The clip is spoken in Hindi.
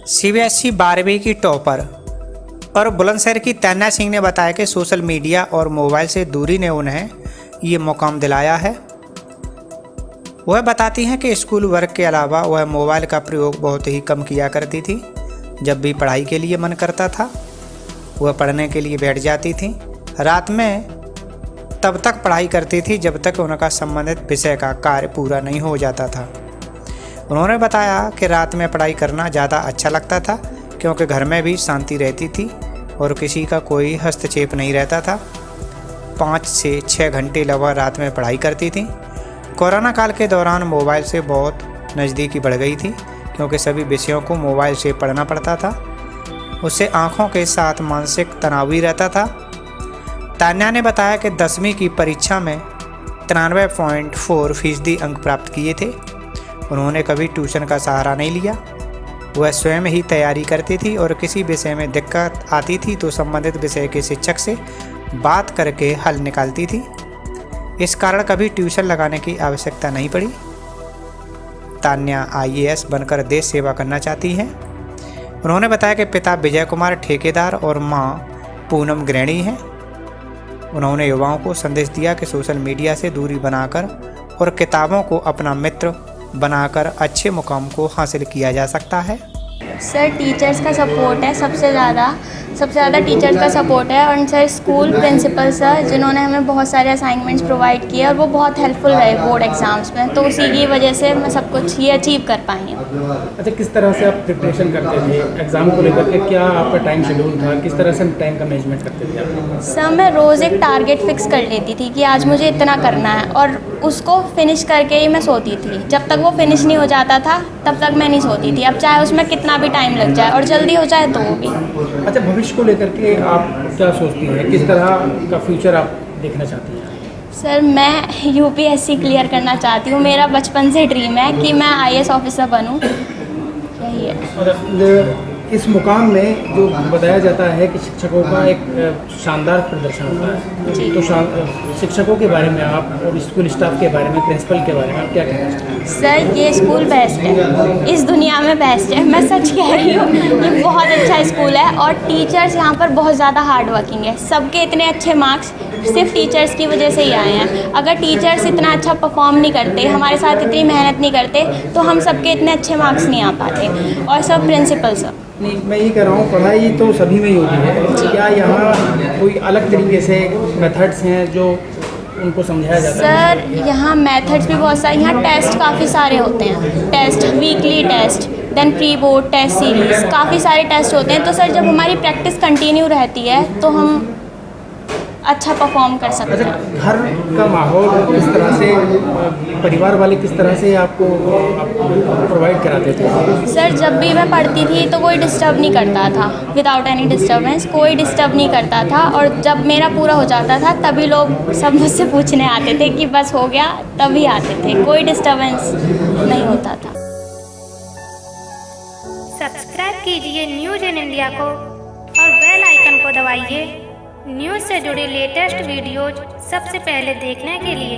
सीबीएसई 12वीं की टॉपर और बुलंदशहर की तान्या सिंह ने बताया कि सोशल मीडिया और मोबाइल से दूरी ने उन्हें ये मुकाम दिलाया है। वह बताती हैं कि स्कूल वर्क के अलावा वह मोबाइल का प्रयोग बहुत ही कम किया करती थी। जब भी पढ़ाई के लिए मन करता था वह पढ़ने के लिए बैठ जाती थी। रात में तब तक पढ़ाई करती थी जब तक उनका संबंधित विषय का कार्य पूरा नहीं हो जाता था। उन्होंने बताया कि रात में पढ़ाई करना ज़्यादा अच्छा लगता था क्योंकि घर में भी शांति रहती थी और किसी का कोई हस्तक्षेप नहीं रहता था। 5 से 6 घंटे लगभग रात में पढ़ाई करती थी। कोरोना काल के दौरान मोबाइल से बहुत नज़दीकी बढ़ गई थी क्योंकि सभी विषयों को मोबाइल से पढ़ना पड़ता था। उससे आँखों के साथ मानसिक तनाव भी रहता था। तान्या ने बताया कि 10वीं की परीक्षा में 93.4% अंक प्राप्त किए थे। उन्होंने कभी ट्यूशन का सहारा नहीं लिया। वह स्वयं ही तैयारी करती थी और किसी विषय में दिक्कत आती थी तो संबंधित विषय के शिक्षक से बात करके हल निकालती थी। इस कारण कभी ट्यूशन लगाने की आवश्यकता नहीं पड़ी। तान्या IAS बनकर देश सेवा करना चाहती हैं। उन्होंने बताया कि पिता विजय कुमार ठेकेदार और मां पूनम गृहिणी हैं। उन्होंने युवाओं को संदेश दिया कि सोशल मीडिया से दूरी बनाकर और किताबों को अपना मित्र बनाकर अच्छे मुकाम को हासिल किया जा सकता है। सर टीचर्स का सपोर्ट है, सबसे ज़्यादा टीचर्स का सपोर्ट है। और सर स्कूल प्रिंसिपल सर जिन्होंने हमें बहुत सारे असाइनमेंट्स प्रोवाइड किए और वो बहुत हेल्पफुल रहे बोर्ड एग्ज़ाम्स में, तो उसी की वजह से मैं सब कुछ ये अचीव कर पाई हूँ। अच्छा, किस तरह से आप प्रिपरेशन करते थे एग्ज़ाम को लेकर के? क्या आपका टाइम शेड्यूल था? किस तरह से टाइम का मैनेजमेंट करते थे आप? सर मैं रोज़ एक टारगेट फिक्स कर लेती थी कि आज मुझे इतना करना है और उसको फिनिश करके ही मैं सोती थी। जब तक वो फिनिश नहीं हो जाता था तब तक मैं नहीं सोती थी, अब चाहे उसमें कितना भी टाइम लग जाए और जल्दी हो जाए तो वो भी। अच्छा, भविष्य को लेकर के आप क्या सोचती हैं? किस तरह का फ्यूचर आप देखना चाहती हैं? सर मैं UPSC क्लियर करना चाहती हूँ। मेरा बचपन से ड्रीम है कि मैं IAS ऑफिसर बनूँ, यही है। और इस मुकाम में जो बताया जाता है कि शिक्षकों का एक शानदार प्रदर्शन होता है, तो शिक्षकों के बारे में आप और स्कूल स्टाफ के बारे में, प्रिंसिपल के बारे में आप क्या कहना चाहते हैं? सर ये स्कूल बेस्ट है, इस दुनिया में बेस्ट है, मैं सच कह रही हूँ। ये बहुत अच्छा स्कूल है और टीचर्स यहाँ पर बहुत ज़्यादा हार्ड वर्किंग है। सबके इतने अच्छे मार्क्स सिर्फ टीचर्स की वजह से ही आए हैं। अगर टीचर्स इतना अच्छा परफॉर्म नहीं करते, हमारे साथ इतनी मेहनत नहीं करते, तो हम सबके इतने अच्छे मार्क्स नहीं आ पाते। और सब प्रिंसिपल सर। नहीं, मैं ये कह रहा हूँ पढ़ाई तो सभी में ही होती है, क्या यहाँ कोई अलग तरीके से मेथड्स हैं जो उनको समझाया जाता है? सर यहाँ मेथड्स भी बहुत सारे, यहाँ टेस्ट काफ़ी सारे होते हैं। Test, weekly test, then pre board test series, काफ़ी सारे टेस्ट होते हैं। तो सर जब हमारी प्रैक्टिस कंटिन्यू रहती है तो हम अच्छा परफॉर्म कर सकते हैं। अच्छा, घर का माहौल किस तरह से, परिवार वाले किस तरह से आपको प्रोवाइड कराते थे? सर जब भी मैं पढ़ती थी तो कोई डिस्टर्ब नहीं करता था, विदाउट एनी डिस्टर्बेंस, कोई डिस्टर्ब नहीं करता था। और जब मेरा पूरा हो जाता था तभी लोग सब मुझसे पूछने आते थे कि बस हो गया, तभी आते थे, कोई डिस्टर्बेंस नहीं होता था। सब्सक्राइब कीजिए न्यूज़ इन इंडिया को और बेल आइकन को दबाइए न्यूज़ से जुड़ी लेटेस्ट वीडियोज सबसे पहले देखने के लिए।